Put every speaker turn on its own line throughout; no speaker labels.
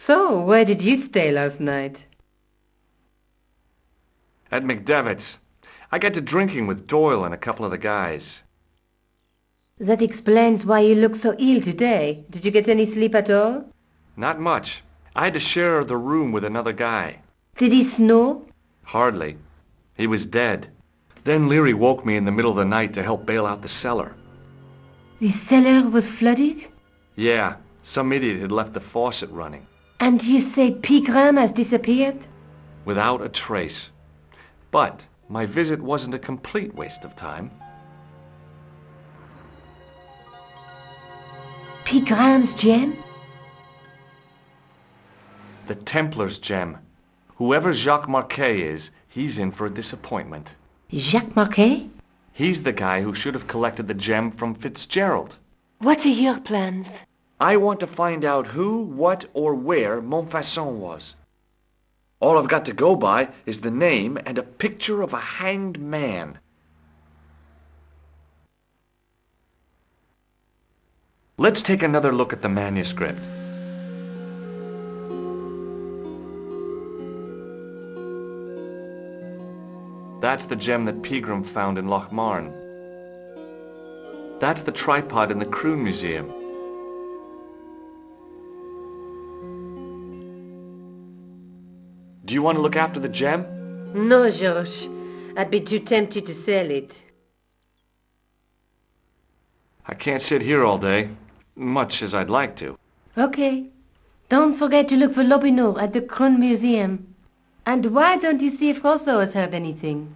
So, where did you stay last night?
At McDevitt's. I got to drinking with Doyle and a couple of the guys.
That explains why you look so ill today. Did you get any sleep at all?
Not much. I had to share the room with another guy.
Did he snore?
Hardly. He was dead. Then Leary woke me in the middle of the night to help bail out the cellar.
The cellar was flooded?
Yeah, some idiot had left the faucet running.
And you say Pegram has disappeared?
Without a trace. But my visit wasn't a complete waste of time.
Pegram's gem?
The Templars' gem. Whoever Jacques Marquet is, he's in for a disappointment.
Jacques Marquet?
He's the guy who should have collected the gem from Fitzgerald.
What are your plans?
I want to find out who, what, or where Montfaucon was. All I've got to go by is the name and a picture of a hanged man. Let's take another look at the manuscript. That's the gem that Pegram found in Lochmarn. That's the tripod in the Croon Museum. Do you want to look after the gem?
No, Georges. I'd be too tempted to sell it.
I can't sit here all day, much as I'd like to.
Okay. Don't forget to look for Lobineau at the Croon Museum. And why don't you see if Rousseau has heard anything?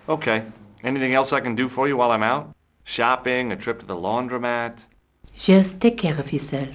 Okay. Anything else I can do for you while I'm out? Shopping, a trip to the laundromat?
Just take care of yourself.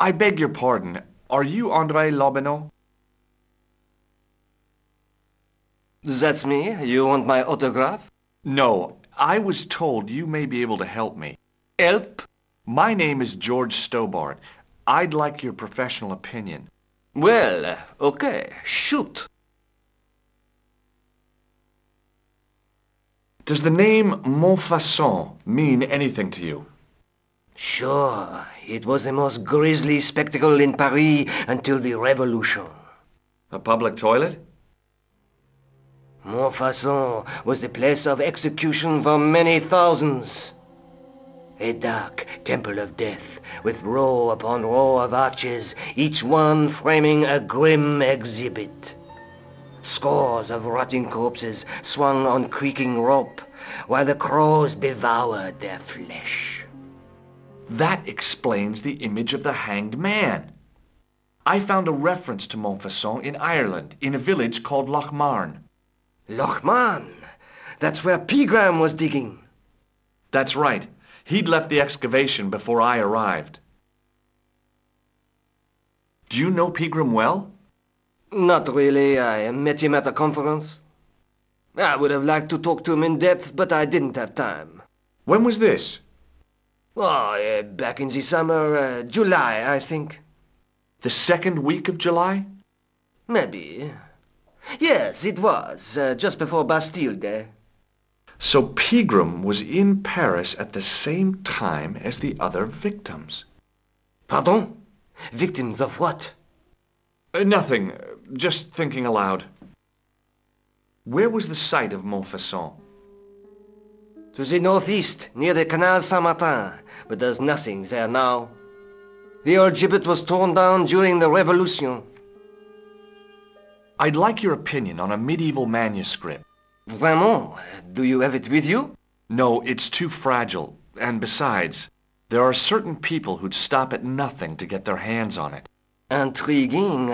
I beg your pardon. Are you André Lobineau?
That's me. You want my autograph?
No, I was told you may be able to help me.
Help?
My name is George Stobart. I'd like your professional opinion.
Well, okay. Shoot.
Does the name Montfaucon mean anything to you?
Sure. It was the most grisly spectacle in Paris until the Revolution.
A public toilet?
Montfaucon was the place of execution for many thousands. A dark temple of death, with row upon row of arches, each one framing a grim exhibit. Scores of rotting corpses swung on creaking rope, while the crows devoured their flesh.
That explains the image of the hanged man. I found a reference to Montfaucon in Ireland, in a village called Lochmarn.
Lochmarn? That's where Pegram was digging.
That's right. He'd left the excavation before I arrived. Do you know Pegram well?
Not really. I met him at a conference. I would have liked to talk to him in depth, but I didn't have time.
When was this?
Oh, back in the summer, July, I think.
The second week of July?
Maybe. Yes, it was, just before Bastille Day.
So Pegram was in Paris at the same time as the other victims.
Pardon? Victims of what?
Nothing. Just thinking aloud. Where was the site of Montfaucon?
To the northeast, near the Canal Saint-Martin, but there's nothing there now. The old gibbet was torn down during the Revolution.
I'd like your opinion on a medieval manuscript.
Vraiment? Do you have it with you?
No, it's too fragile. And besides, there are certain people who'd stop at nothing to get their hands on it.
Intriguing.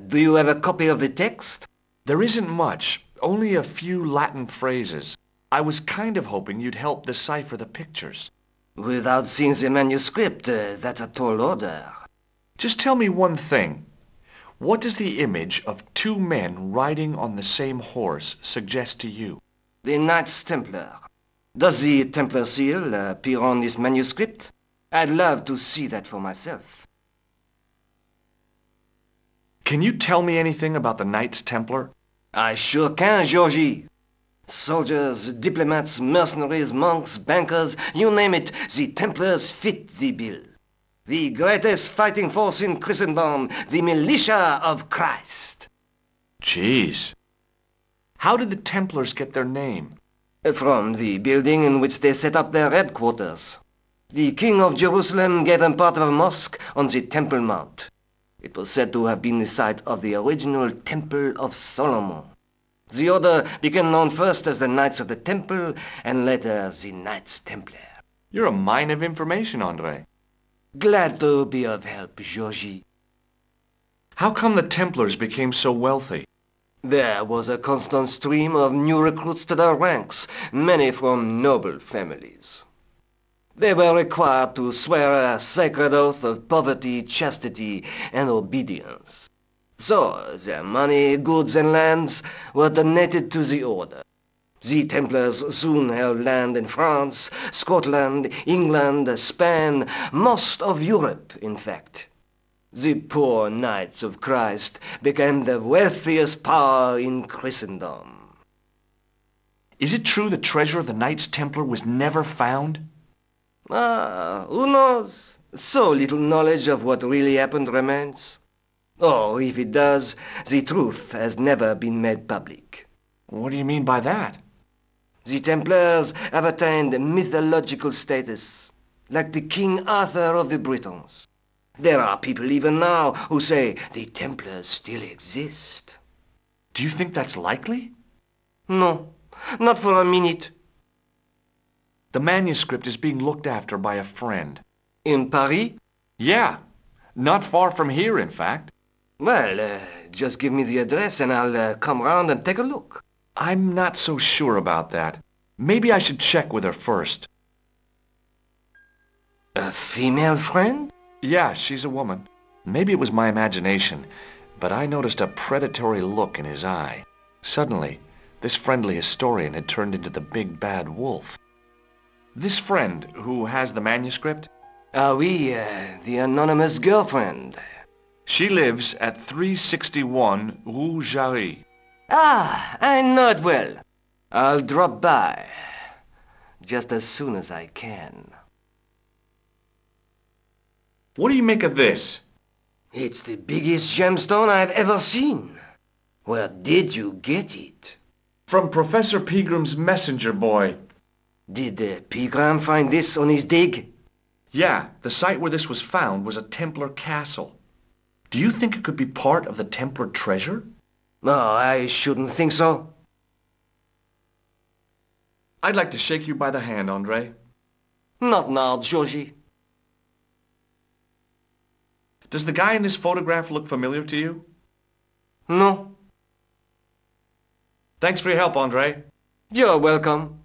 Do you have a copy of the text?
There isn't much, only a few Latin phrases. I was kind of hoping you'd help decipher the pictures.
Without seeing the manuscript, that's a tall order.
Just tell me one thing. What does the image of two men riding on the same horse suggest to you?
The Knights Templar. Does the Templar seal appear on this manuscript? I'd love to see that for myself.
Can you tell me anything about the Knights Templar?
I sure can, Georgie. Soldiers, diplomats, mercenaries, monks, bankers, you name it, the Templars fit the bill. The greatest fighting force in Christendom, the militia of Christ.
Jeez. How did the Templars get their name?
From the building in which they set up their headquarters. The King of Jerusalem gave them part of a mosque on the Temple Mount. It was said to have been the site of the original Temple of Solomon. The order became known first as the Knights of the Temple, and later as the Knights Templar.
You're a mine of information, André.
Glad to be of help, Georgie.
How come the Templars became so wealthy?
There was a constant stream of new recruits to their ranks, many from noble families. They were required to swear a sacred oath of poverty, chastity, and obedience. So their money, goods, and lands were donated to the order. The Templars soon held land in France, Scotland, England, Spain, most of Europe, in fact. The poor Knights of Christ became the wealthiest power in Christendom.
Is it true the treasure of the Knights Templar was never found?
Who knows? So little knowledge of what really happened remains. Or, if it does, the truth has never been made public.
What do you mean by that?
The Templars have attained mythological status, like the King Arthur of the Britons. There are people even now who say the Templars still exist.
Do you think that's likely?
No, not for a minute.
The manuscript is being looked after by a friend.
In Paris?
Yeah, not far from here, in fact.
Well, just give me the address and I'll come round and take a look.
I'm not so sure about that. Maybe I should check with her first.
A female friend?
Yeah, she's a woman. Maybe it was my imagination, but I noticed a predatory look in his eye. Suddenly, this friendly historian had turned into the big bad wolf. This friend, who has the manuscript?
Oui, the anonymous girlfriend.
She lives at 361 Rue Jarry.
Ah, I know it well. I'll drop by, just as soon as I can.
What do you make of this?
It's the biggest gemstone I've ever seen. Where did you get it?
From Professor Pegram's messenger boy.
Did Pegram find this on his dig?
Yeah, the site where this was found was a Templar castle. Do you think it could be part of the Templar treasure?
No, I shouldn't think so.
I'd like to shake you by the hand, André.
Not now, Georgie.
Does the guy in this photograph look familiar to you?
No.
Thanks for your help, André.
You're welcome.